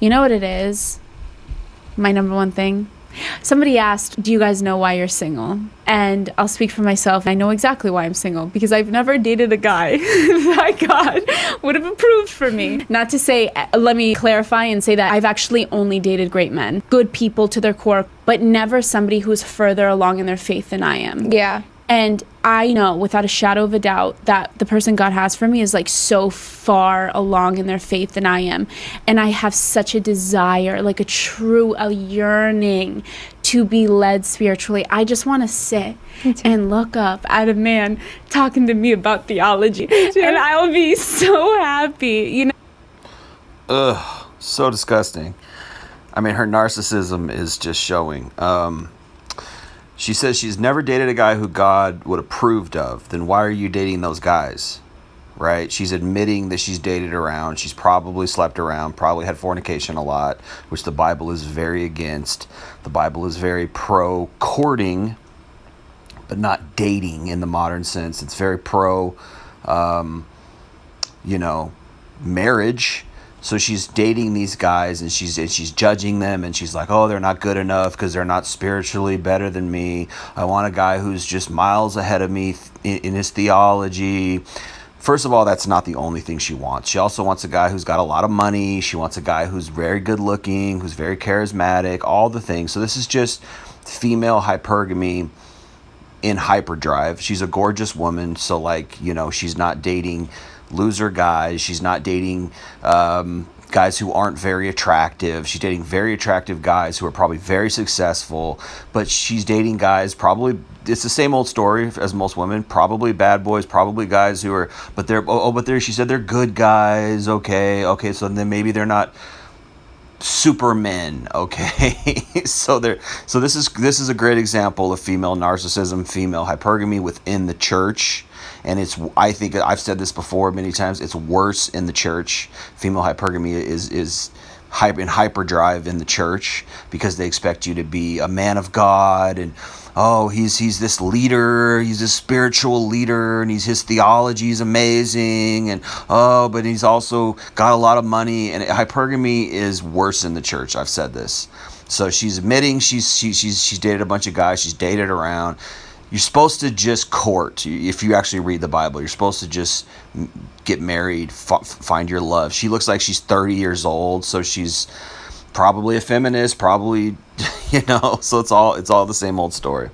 You know what it is? My number one thing. Somebody asked, do you guys know why you're single? And I'll speak for myself. I know exactly why I'm single, because I've never dated a guy that God would have approved for me. Not to say, let me clarify and say that I've actually only dated great men, good people to their core, but never somebody who's further along in their faith than I am. Yeah. And I know without a shadow of a doubt that the person God has for me is like so far along in their faith than I am. And I have such a desire, like a yearning to be led spiritually. I just want to sit and look up at a man talking to me about theology. And I'll be so happy, you know? Ugh, so disgusting. I mean, her narcissism is just showing. She says she's never dated a guy who God would approved of. Then why are you dating those guys? Right? She's admitting that she's dated around. She's probably slept around, probably had fornication a lot, which the Bible is very against. The Bible is very pro courting, but not dating in the modern sense. It's very pro, marriage. So she's dating these guys and she's judging them, and she's like, oh, they're not good enough because they're not spiritually better than me. I want a guy who's just miles ahead of me in his theology. First of all, that's not the only thing she wants. She also wants a guy who's got a lot of money. She wants a guy who's very good looking, who's very charismatic, all the things. So this is just female hypergamy in hyperdrive. She's a gorgeous woman. So she's not dating loser guys. She's not dating guys who aren't very attractive. She's dating very attractive guys who are probably very successful, but she's dating guys probably, it's the same old story as most women, probably bad boys, probably guys who are, she said they're good guys. Okay, so then maybe they're not supermen. Okay. so this is a great example of female narcissism, female hypergamy within the church. And I think I've said this before many times, it's worse in the church. Female hypergamy is in hyperdrive in the church because they expect you to be a man of God, and he's this leader, he's a spiritual leader, and his theology is amazing, and but he's also got a lot of money. And hypergamy is worse in the church. I've said this. So she's admitting she's dated a bunch of guys, she's dated around. You're supposed to just court. If you actually read the Bible, you're supposed to just get married, find your love. She looks like she's 30 years old, so she's probably a feminist, probably, so it's all the same old story.